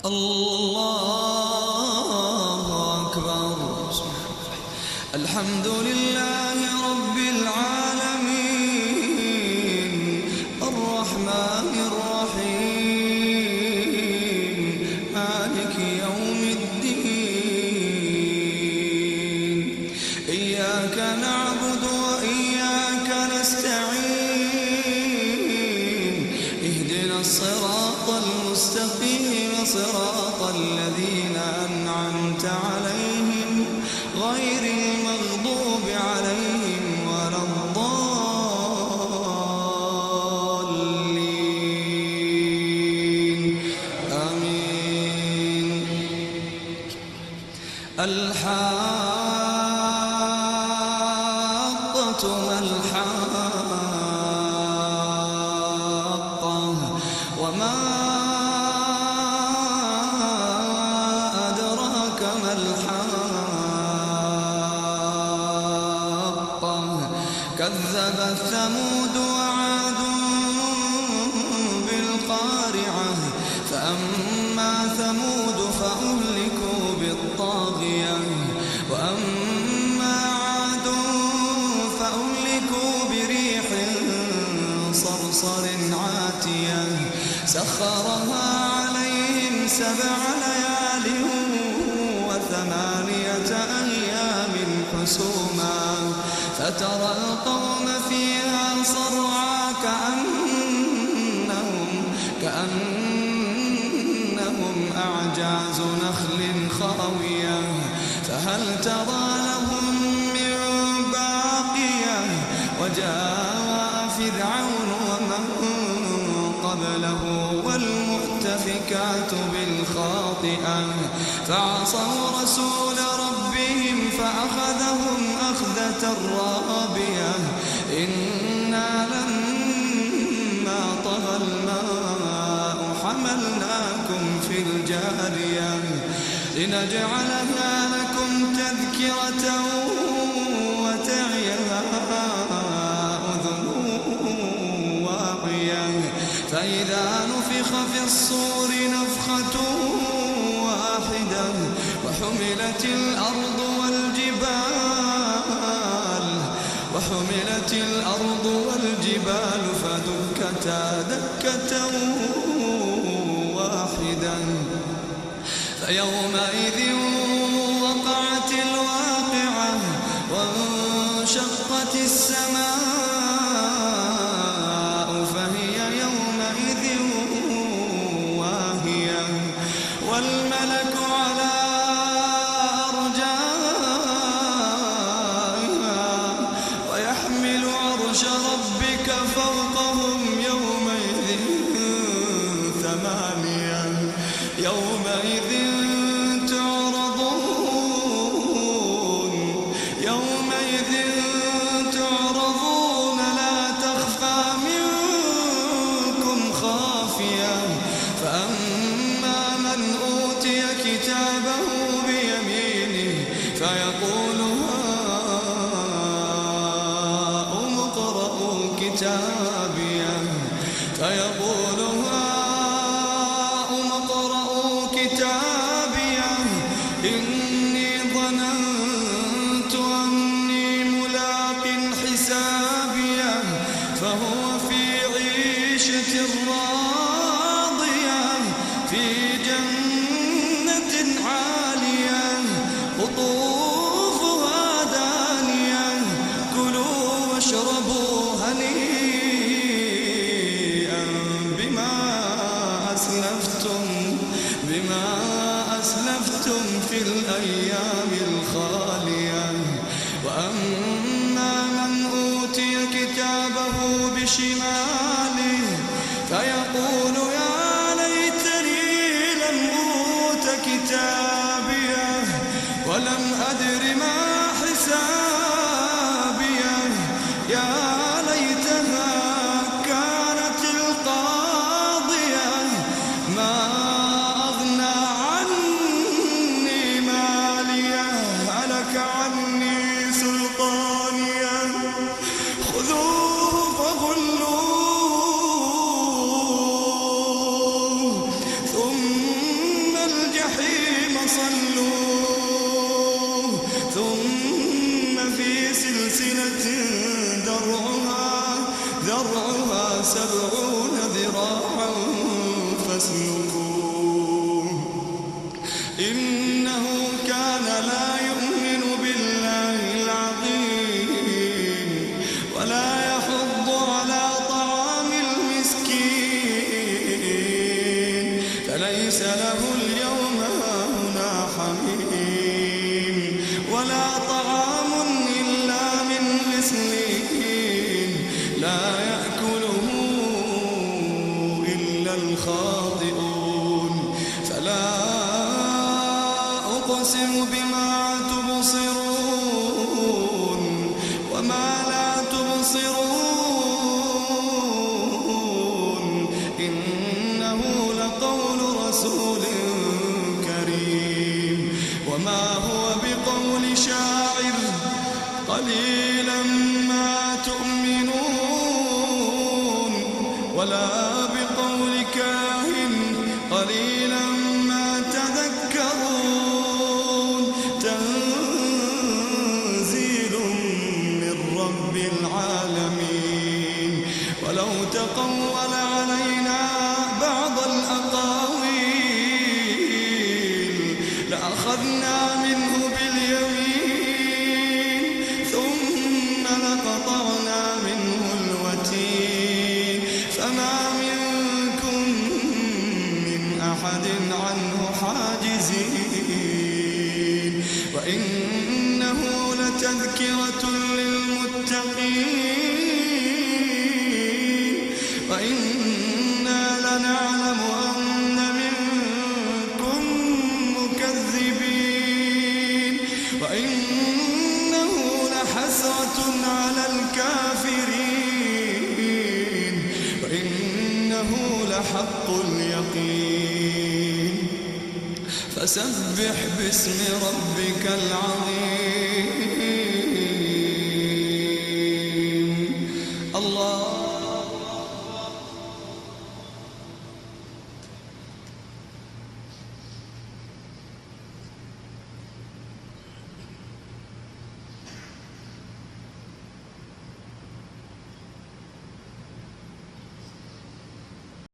الله أكبر. الحمد لله رب العالمين الرحمن الرحيم مالك يوم الدين. إياك نعبد وإياك نستعين. اهدنا الصراط المستقيم صراط الذين أنعمت عليهم غير المغضوب عليهم ولا الضالين آمين. الحاقة ما الحاقة وما أدراك ما الحاقة. كذبت ثمود وعاد بالقارعة. فأما ثمود فأهلكوا بالطاغية وأما عاد فأهلكوا بريح صرصر عاتية سخرها عليهم 7 ليال و8 أيام حسوما فترى القوم فيها صرعى كأنهم أعجاز نخل خاوية فهل ترى لهم من باقية. وجاء فرعون ومن قبله والمؤتفكات بالخاطئة فعصوا رسول ربهم فأخذهم أخذة رابية. إنا لما طغى الماء حملناكم في الجارية لنجعلها لكم تذكرة وتعيها أذن واعية. فإذا نفخ في الصور نفخة واحدة وحملت الأرض والجبال فدكتا دكة واحدة. فيومئذ وقعت الواقعة وانشقت السماء فهي يومئذ واهية والملك على أرجائها ويحمل عرش ربك فوقهم يومئذ 8 يومئذ تعرضون لا تخفى منكم خافية. فأما من أوتي كتابه بيمينه فيقول هاؤم اقرءوا كتابيه إني ظننت أني ملاق حسابيه فهو في عيشة راضية في جنة عالية قطوفها دانية. كلوا واشربوا هنيئا بما أسلفتم في الأيام الخالية. وأما من أوتي كتابه بشماله فيقول يا ليتني لم أوت كتابيه ولم أدر ما حسابيه. يا ليتها كانت القاضية ما أغنى عني ماليه هلك عني سلطانيه. خذوه فغلوه ثم سلسلة ذرعها 70 ذراعا فاسلكوه إنه كان لا يؤمن بالله العظيم ولا يحض على طعام المسكين فليس له اليوم هاهنا حميم ولا طعام إلا من غسلين لا يأكله إلا الخاطئون فلا أقسم بما تبصرون وما لا تبصرون إنه لقول رسول كريم وما هو بقول شاعر قليلا ما تؤمنون ولا بقول كاهن قليلا ما تذكرون تنزيل من رب العالمين ولو تقول علينا بعض الأقاويل لأخذنا منه باليمين ثم لقطعنا منه الوتين فما منكم من أحد عنه حاجزين وإنه لتذكرة للمتقين وإنا لنعلم أن منكم مكذبين وإنه لحسرة على الكافرين وإنه لحق اليقين فسبح باسم ربك العظيم